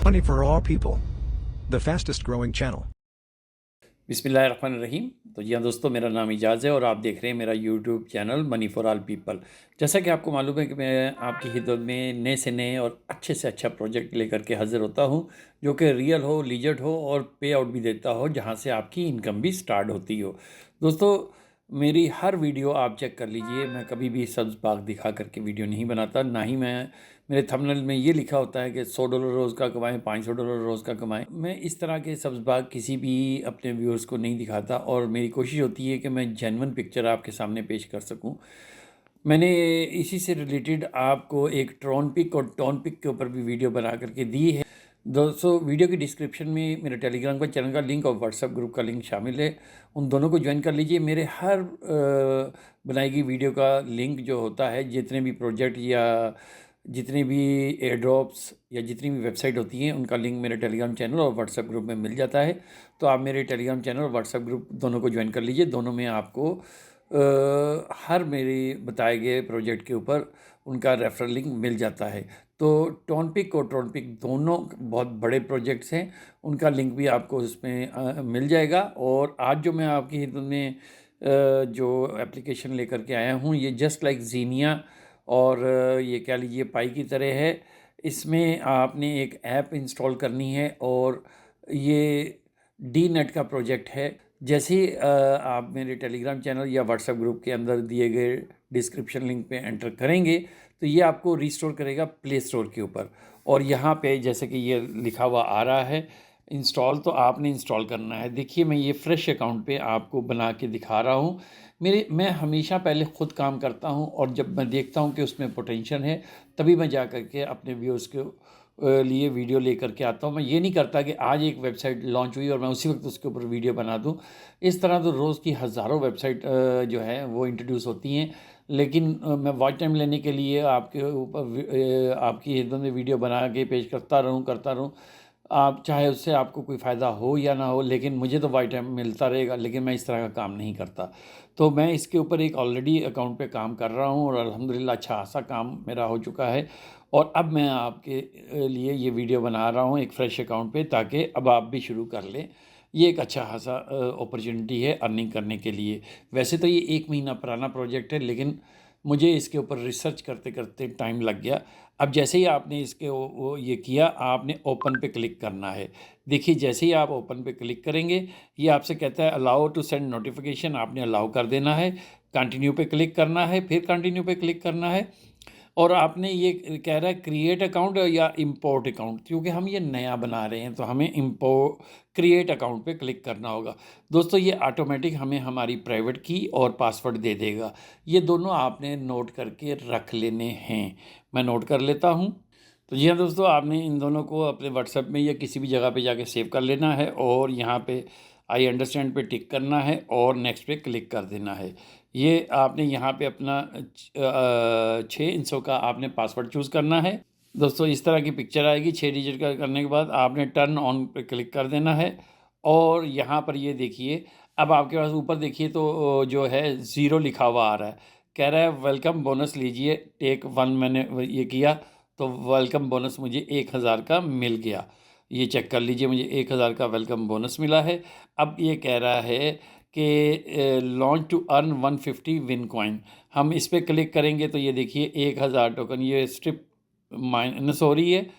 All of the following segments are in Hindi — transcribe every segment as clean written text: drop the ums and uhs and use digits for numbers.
Money for all people. The fastest growing channel. बिस्मिल्लाहिर्रहमानिर्रहीम। तो जी हाँ दोस्तों, मेरा नाम इजाज़ है और आप देख रहे हैं मेरा YouTube channel money for all people. जैसा कि आपको मालूम है कि मैं आपकी खिदमत में नए से नए और अच्छे से अच्छा प्रोजेक्ट लेकर के हाज़िर होता हूँ, जो कि रियल हो, लीजिट हो और पे आउट भी देता हो, जहाँ से आपकी इनकम भी स्टार्ट होती हो। दोस्तों, मेरी हर वीडियो आप चेक कर लीजिए, मैं कभी भी सब्ज़ बाग दिखा करके वीडियो नहीं बनाता, ना ही मेरे थंबनेल में ये लिखा होता है कि $100 रोज़ का कमाएं, $500 रोज़ का कमाएं। मैं इस तरह के सब्ज़ बाग किसी भी अपने व्यूअर्स को नहीं दिखाता और मेरी कोशिश होती है कि मैं जेन्युइन पिक्चर आपके सामने पेश कर सकूं। मैंने इसी से रिलेटेड आपको एक ट्रॉन पिक और टॉन पिक के ऊपर भी वीडियो बना करके दी है। दोस्तों, वीडियो की डिस्क्रिप्शन में मेरे टेलीग्राम का चैनल का लिंक और व्हाट्सएप ग्रुप का लिंक शामिल है, उन दोनों को ज्वाइन कर लीजिए। मेरे हर बनाई गई वीडियो का लिंक जो होता है, जितने भी प्रोजेक्ट या जितने भी एयर ड्रॉप्स या जितनी भी वेबसाइट होती हैं, उनका लिंक मेरे टेलीग्राम चैनल और व्हाट्सएप ग्रुप में मिल जाता है। तो आप मेरे टेलीग्राम चैनल और व्हाट्सएप ग्रुप दोनों को ज्वाइन कर लीजिए। दोनों में आपको हर मेरे बताए गए प्रोजेक्ट के ऊपर उनका रेफरल लिंक मिल जाता है। तो टोनपिक और ट्रोनपिक दोनों बहुत बड़े प्रोजेक्ट्स हैं, उनका लिंक भी आपको उसमें मिल जाएगा। और आज जो मैं आपकी खिदमत में जो एप्लीकेशन लेकर के आया हूँ, ये जस्ट लाइक जीनिया और ये कह लीजिए पाई की तरह है। इसमें आपने एक ऐप इंस्टॉल करनी है और ये डी नेट का प्रोजेक्ट है। जैसे ही आप मेरे टेलीग्राम चैनल या व्हाट्सएप ग्रुप के अंदर दिए गए डिस्क्रिप्शन लिंक पे एंटर करेंगे, तो ये आपको रिस्टोर करेगा प्ले स्टोर के ऊपर। और यहाँ पे जैसे कि ये लिखा हुआ आ रहा है इंस्टॉल, तो आपने इंस्टॉल करना है। देखिए, मैं ये फ्रेश अकाउंट पे आपको बना के दिखा रहा हूँ। मैं हमेशा पहले ख़ुद काम करता हूँ और जब मैं देखता हूँ कि उसमें पोटेंशियल है, तभी मैं जा कर के अपने व्यूअर्स के लिए वीडियो लेकर के आता हूँ। मैं ये नहीं करता कि आज एक वेबसाइट लॉन्च हुई और मैं उसी वक्त उसके ऊपर वीडियो बना दूँ। इस तरह तो रोज़ की हज़ारों वेबसाइट जो है वो इंट्रोड्यूस होती हैं, लेकिन मैं वॉच टाइम लेने के लिए आपके ऊपर आपकी खिदमत में वीडियो बना के पेश करता रहूँ। आप चाहे उससे आपको कोई फ़ायदा हो या ना हो, लेकिन मुझे तो वॉच टाइम मिलता रहेगा। लेकिन मैं इस तरह का काम नहीं करता। तो मैं इसके ऊपर एक ऑलरेडी अकाउंट पे काम कर रहा हूँ और अल्हम्दुलिल्लाह अच्छा खासा काम मेरा हो चुका है। और अब मैं आपके लिए ये वीडियो बना रहा हूँ एक फ़्रेश अकाउंट पे, ताकि अब आप भी शुरू कर लें। ये एक अच्छा खासा अपॉर्चुनिटी है अर्निंग करने के लिए। वैसे तो ये 1 महीना पुराना प्रोजेक्ट है, लेकिन मुझे इसके ऊपर रिसर्च करते करते टाइम लग गया। अब जैसे ही आपने इसके वो ये किया, आपने ओपन पे क्लिक करना है। देखिए, जैसे ही आप ओपन पे क्लिक करेंगे, ये आपसे कहता है अलाउ टू सेंड नोटिफिकेशन, आपने अलाउ कर देना है। कंटिन्यू पे क्लिक करना है, फिर कंटिन्यू पे क्लिक करना है। और आपने ये कह रहा है क्रिएट अकाउंट या इंपोर्ट अकाउंट, क्योंकि हम ये नया बना रहे हैं तो हमें क्रिएट अकाउंट पे क्लिक करना होगा। दोस्तों, ये ऑटोमेटिक हमें हमारी प्राइवेट की और पासवर्ड दे देगा। ये दोनों आपने नोट करके रख लेने हैं। मैं नोट कर लेता हूँ। तो जी हाँ दोस्तों, आपने इन दोनों को अपने व्हाट्सएप में या किसी भी जगह पे जाके सेव कर लेना है और यहाँ पे आई अंडरस्टैंड पे टिक करना है और नेक्स्ट पे क्लिक कर देना है। ये आपने यहाँ पे अपना 6 अंकों का आपने पासवर्ड चूज़ करना है। दोस्तों, इस तरह की पिक्चर आएगी। 6 डिजिट का करने के बाद आपने टर्न ऑन पे क्लिक कर देना है। और यहाँ पर ये देखिए, अब आपके पास ऊपर देखिए तो जो है 0 लिखा हुआ आ रहा है। कह रहा है वेलकम बोनस लीजिए, टेक 1। मैंने ये किया तो वेलकम बोनस मुझे 1000 का मिल गया। ये चेक कर लीजिए, मुझे 1000 का वेलकम बोनस मिला है। अब ये कह रहा है कि launch to earn 150 win coin. हम इस पर क्लिक करेंगे तो ये देखिए 1000 टोकन ये स्ट्रिप माइनस हो रही है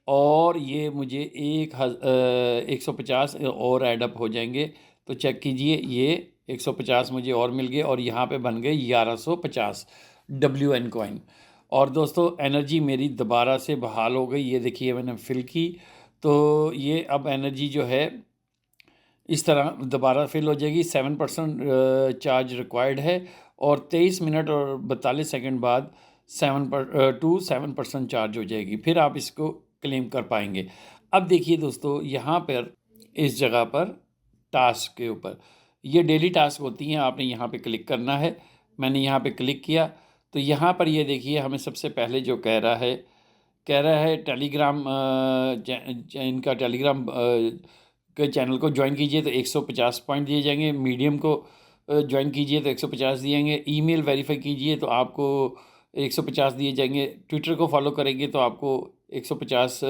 और ये मुझे 150 और एडअप हो जाएंगे। तो चेक कीजिए, ये 150 मुझे और मिल गए और यहाँ पे बन गए 1150 WN कॉइन। और दोस्तों, एनर्जी मेरी दोबारा से बहाल हो गई। ये देखिए, मैंने फिल की तो ये अब एनर्जी जो है इस तरह दोबारा फिल हो जाएगी। 7% चार्ज रिक्वायर्ड है और 23 मिनट और 42 सेकंड बाद 7% चार्ज हो जाएगी। फिर आप इसको क्लेम कर पाएंगे। अब देखिए दोस्तों, यहाँ पर इस जगह पर टास्क के ऊपर ये डेली टास्क होती हैं, आपने यहाँ पे क्लिक करना है। मैंने यहाँ पे क्लिक किया तो यहाँ पर ये देखिए, हमें सबसे पहले जो कह रहा है टेलीग्राम इनका टेलीग्राम के चैनल को ज्वाइन कीजिए तो 150 पॉइंट दिए जाएंगे। मीडियम को ज्वाइन कीजिए तो 150 दिएंगे। ईमेल वेरीफाई कीजिए तो आपको 150 दिए जाएंगे। ट्विटर को फॉलो करेंगे तो आपको 150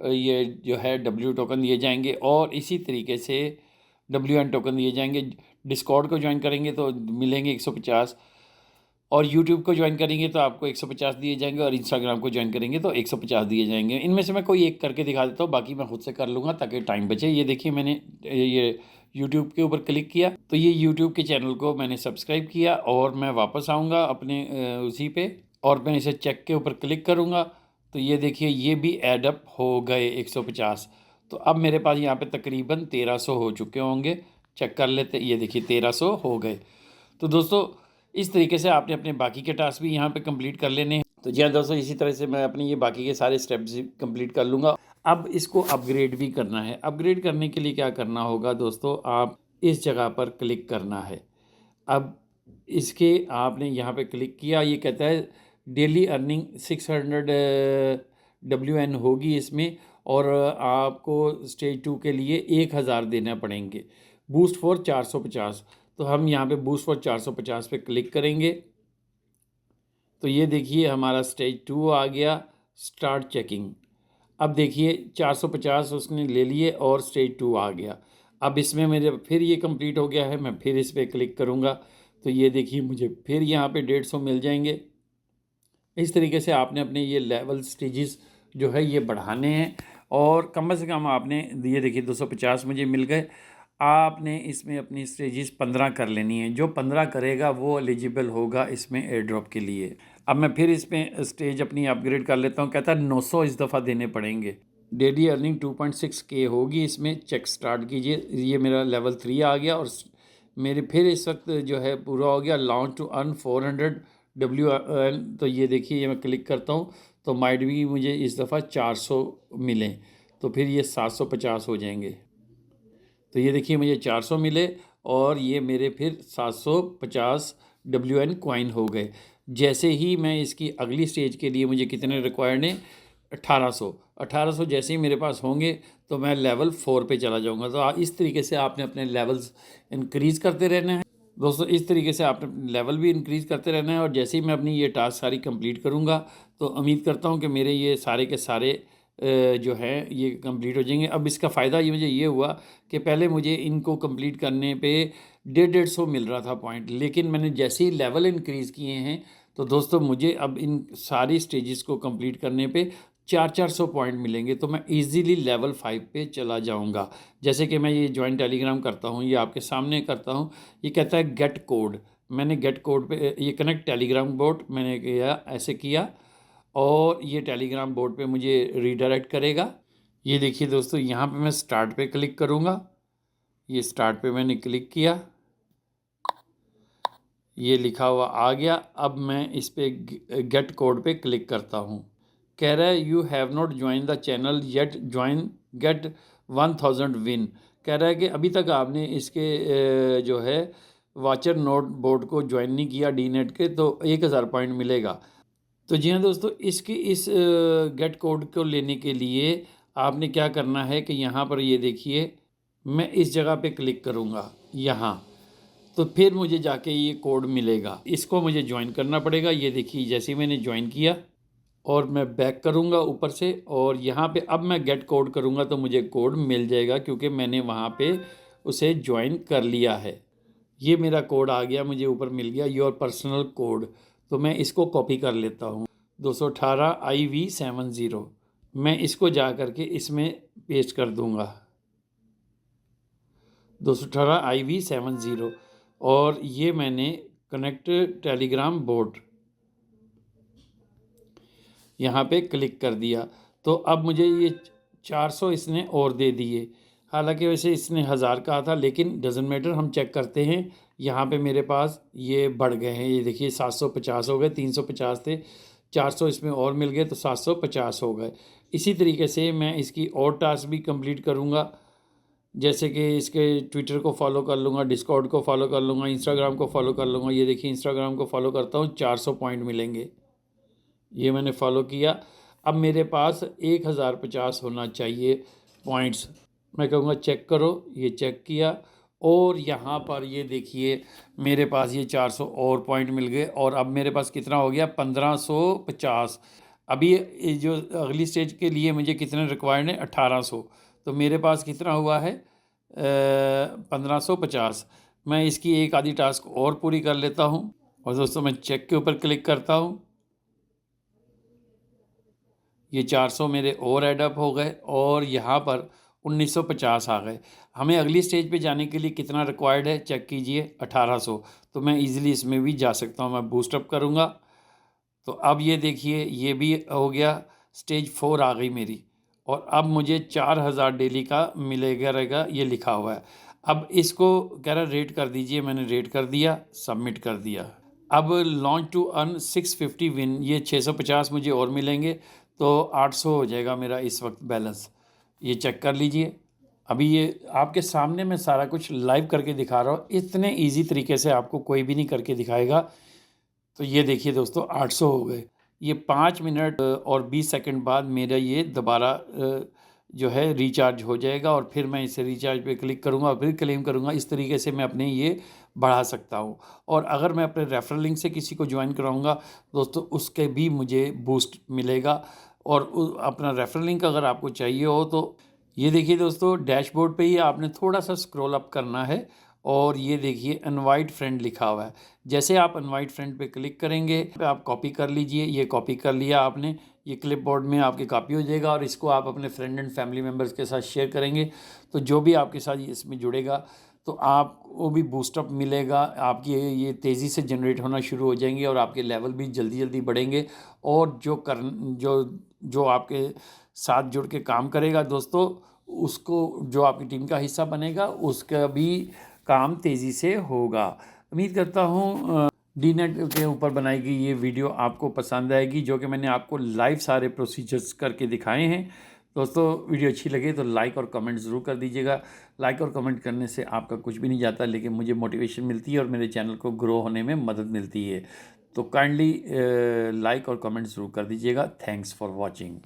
ये जो है W टोकन दिए जाएंगे और इसी तरीके से WN टोकन दिए जाएंगे। डिस्कॉर्ड को ज्वाइन करेंगे तो मिलेंगे 150 और यूट्यूब को ज्वाइन करेंगे तो आपको 150 दिए जाएंगे और इंस्टाग्राम को ज्वाइन करेंगे तो 150 दिए जाएंगे। इनमें से मैं कोई एक करके दिखा देता हूँ, बाकी मैं खुद से कर लूँगा ताकि टाइम बचे। ये देखिए मैंने ये यूट्यूब के ऊपर क्लिक किया तो ये यूट्यूब के चैनल को मैंने सब्सक्राइब किया और मैं वापस आऊँगा अपने उसी पे और मैं इसे चेक के ऊपर क्लिक करूँगा तो ये देखिए ये भी एडअप हो गए 150। तो अब मेरे पास यहाँ पे तकरीबन 1300 हो चुके होंगे। चेक कर लेते, ये देखिए 1300 हो गए। तो दोस्तों इस तरीके से आपने अपने बाकी के टास्क भी यहाँ पे कंप्लीट कर लेने हैं। तो जी हाँ दोस्तों, इसी तरह से मैं अपनी ये बाकी के सारे स्टेप्स कंप्लीट कर लूँगा। अब इसको अपग्रेड भी करना है। अपग्रेड करने के लिए क्या करना होगा दोस्तों, आप इस जगह पर क्लिक करना है। अब इसके आपने यहाँ पे क्लिक किया, ये कहता है डेली अर्निंग 600 WN होगी इसमें और आपको स्टेज 2 के लिए 1000 देना पड़ेंगे। बूस्ट फॉर 450, तो हम यहाँ पे बूस्ट फॉर 450 पे क्लिक करेंगे तो ये देखिए हमारा स्टेज 2 आ गया। Start checking. अब देखिए 450 उसने ले लिए और स्टेज 2 आ गया। अब इसमें मेरे फिर ये कंप्लीट हो गया है, मैं फिर इस पर क्लिक करूँगा तो ये देखिए मुझे फिर यहाँ पे 150 मिल जाएंगे। इस तरीके से आपने अपने ये लेवल स्टेजेस जो है ये बढ़ाने हैं और कम से कम आपने ये देखिए 250 मुझे मिल गए। आपने इसमें अपनी स्टेजेस 15 कर लेनी है। जो 15 करेगा वो एलिजिबल होगा इसमें एयर ड्रॉप के लिए। अब मैं फिर इसमें स्टेज अपनी अपग्रेड कर लेता हूँ। कहता है 900 इस दफ़ा देने पड़ेंगे। डेली अर्निंग 2.6K होगी इसमें। चेक स्टार्ट कीजिए। ये मेरा लेवल 3 आ गया और मेरे फिर इस वक्त जो है पूरा हो गया। Launch to earn 400 WN। तो ये देखिए ये मैं क्लिक करता हूँ तो माइट भी मुझे इस दफ़ा 400 मिलें तो फिर ये 750 हो जाएंगे। तो ये देखिए मुझे 400 मिले और ये मेरे फिर 750 WN कॉइन हो गए। जैसे ही मैं इसकी अगली स्टेज के लिए मुझे कितने रिक्वायर्ड हैं, 1800 जैसे ही मेरे पास होंगे तो मैं लेवल 4 पे चला जाऊंगा। तो इस तरीके से आपने अपने लेवल्स इंक्रीज़ करते रहना है दोस्तों। इस तरीके से आपने लेवल भी इंक्रीज़ करते रहना है और जैसे ही मैं अपनी ये टास्क सारी कंप्लीट करूँगा तो उम्मीद करता हूँ कि मेरे ये सारे के सारे जो है ये कंप्लीट हो जाएंगे। अब इसका फ़ायदा ये मुझे ये हुआ कि पहले मुझे इनको कंप्लीट करने पे 150 मिल रहा था पॉइंट, लेकिन मैंने जैसे ही लेवल इंक्रीज़ किए हैं तो दोस्तों मुझे अब इन सारी स्टेजेस को कंप्लीट करने पे 400 पॉइंट मिलेंगे तो मैं इजीली लेवल 5 पे चला जाऊंगा। जैसे कि मैं ये ज्वाइन टेलीग्राम करता हूँ, ये आपके सामने करता हूँ। ये कहता है गेट कोड। मैंने गेट कोड पे ये कनेक्ट टेलीग्राम बोट मैंने किया, ऐसे किया और ये टेलीग्राम बोर्ड पे मुझे रीडायरेक्ट करेगा। ये देखिए दोस्तों यहाँ पे मैं स्टार्ट पे क्लिक करूँगा। ये स्टार्ट पे मैंने क्लिक किया, ये लिखा हुआ आ गया। अब मैं इस पे गेट कोड पे क्लिक करता हूँ। कह रहा है you have not join the channel yet, join get 1000 win. कह रहा है कि अभी तक आपने इसके जो है वाचर नोट बोर्ड को ज्वाइन नहीं किया डी नेट के, तो 1000 पॉइंट मिलेगा। तो जी हाँ दोस्तों, इसकी इस गेट कोड को लेने के लिए आपने क्या करना है कि यहाँ पर ये देखिए मैं इस जगह पे क्लिक करूँगा यहाँ, तो फिर मुझे जाके ये कोड मिलेगा। इसको मुझे ज्वाइन करना पड़ेगा। ये देखिए जैसे ही मैंने ज्वाइन किया और मैं बैक करूँगा ऊपर से और यहाँ पे अब मैं गेट कोड करूँगा तो मुझे कोड मिल जाएगा क्योंकि मैंने वहाँ पे उसे ज्वाइन कर लिया है। ये मेरा कोड आ गया, मुझे ऊपर मिल गया योर पर्सनल कोड। तो मैं इसको कॉपी कर लेता हूँ 218 IV70। मैं इसको जा कर के इसमें पेस्ट कर दूँगा 218 IV70 और ये मैंने कनेक्ट टेलीग्राम बोट यहाँ पे क्लिक कर दिया। तो अब मुझे ये 400 इसने और दे दिए। हालांकि वैसे इसने 1000 कहा था लेकिन डजंट मैटर, हम चेक करते हैं। यहाँ पे मेरे पास ये बढ़ गए हैं, ये देखिए 750 हो गए। 350 थे, 400 इसमें और मिल गए तो 750 हो गए। इसी तरीके से मैं इसकी और टास्क भी कंप्लीट करूँगा, जैसे कि इसके ट्विटर को फॉलो कर लूँगा, डिस्कॉर्ड को फॉलो कर लूँगा, इंस्टाग्राम को फॉलो कर लूँगा। ये देखिए इंस्टाग्राम को फॉलो करता हूँ, 400 पॉइंट मिलेंगे। ये मैंने फॉलो किया। अब मेरे पास 1050 होना चाहिए पॉइंट्स। मैं कहूँगा चेक करो, ये चेक किया और यहाँ पर ये देखिए मेरे पास ये 400 और पॉइंट मिल गए और अब मेरे पास कितना हो गया 1550। अभी ये जो अगली स्टेज के लिए मुझे कितने रिक्वायर्ड है 1800, तो मेरे पास कितना हुआ है 1550। मैं इसकी एक आधी टास्क और पूरी कर लेता हूँ और दोस्तों मैं चेक के ऊपर क्लिक करता हूँ। ये 400 मेरे और एडअप हो गए और यहाँ पर 1950 आ गए। हमें अगली स्टेज पे जाने के लिए कितना रिक्वायर्ड है चेक कीजिए 1800। तो मैं इजीली इसमें भी जा सकता हूँ। मैं बूस्टअप करूँगा तो अब ये देखिए ये भी हो गया, स्टेज 4 आ गई मेरी और अब मुझे 4000 डेली का मिलेगा रहेगा, ये लिखा हुआ है। अब इसको कह रहा रेट कर दीजिए, मैंने रेट कर दिया, सबमिट कर दिया। अब लॉन्च टू अर्न 650 विन, ये 650 मुझे और मिलेंगे तो 800 हो जाएगा मेरा इस वक्त बैलेंस। ये चेक कर लीजिए। अभी ये आपके सामने मैं सारा कुछ लाइव करके दिखा रहा हूँ, इतने इजी तरीके से आपको कोई भी नहीं करके दिखाएगा। तो ये देखिए दोस्तों 800 हो गए। ये 5 मिनट और 20 सेकंड बाद मेरा ये दोबारा जो है रिचार्ज हो जाएगा और फिर मैं इसे रिचार्ज पे क्लिक करूँगा और फिर क्लेम करूँगा। इस तरीके से मैं अपने ये बढ़ा सकता हूँ। और अगर मैं अपने रेफरल लिंक से किसी को ज्वाइन कराऊँगा दोस्तों, उसके भी मुझे बूस्ट मिलेगा। और अपना रेफरल लिंक अगर आपको चाहिए हो तो ये देखिए दोस्तों डैशबोर्ड पे ही आपने थोड़ा सा स्क्रॉल अप करना है और ये देखिए इनवाइट फ्रेंड लिखा हुआ है। जैसे आप इनवाइट फ्रेंड पे क्लिक करेंगे आप कॉपी कर लीजिए। ये कॉपी कर लिया आपने, ये क्लिपबोर्ड में आपकी कॉपी हो जाएगा और इसको आप अपने फ्रेंड एंड फैमिली मेम्बर्स के साथ शेयर करेंगे तो जो भी आपके साथ इसमें जुड़ेगा तो आपको भी बूस्टअप मिलेगा। आपकी ये तेज़ी से जनरेट होना शुरू हो जाएंगे और आपके लेवल भी जल्दी जल्दी बढ़ेंगे। और जो आपके साथ जुड़ के काम करेगा दोस्तों, उसको जो आपकी टीम का हिस्सा बनेगा उसका भी काम तेज़ी से होगा। उम्मीद करता हूँ डी नेट के ऊपर बनाई गई ये वीडियो आपको पसंद आएगी, जो कि मैंने आपको लाइव सारे प्रोसीजर्स करके दिखाए हैं। दोस्तों वीडियो अच्छी लगे तो लाइक और कमेंट ज़रूर कर दीजिएगा। लाइक और कमेंट करने से आपका कुछ भी नहीं जाता, लेकिन मुझे मोटिवेशन मिलती है और मेरे चैनल को ग्रो होने में मदद मिलती है। तो काइंडली लाइक और कमेंट ज़रूर कर दीजिएगा। Thanks for watching.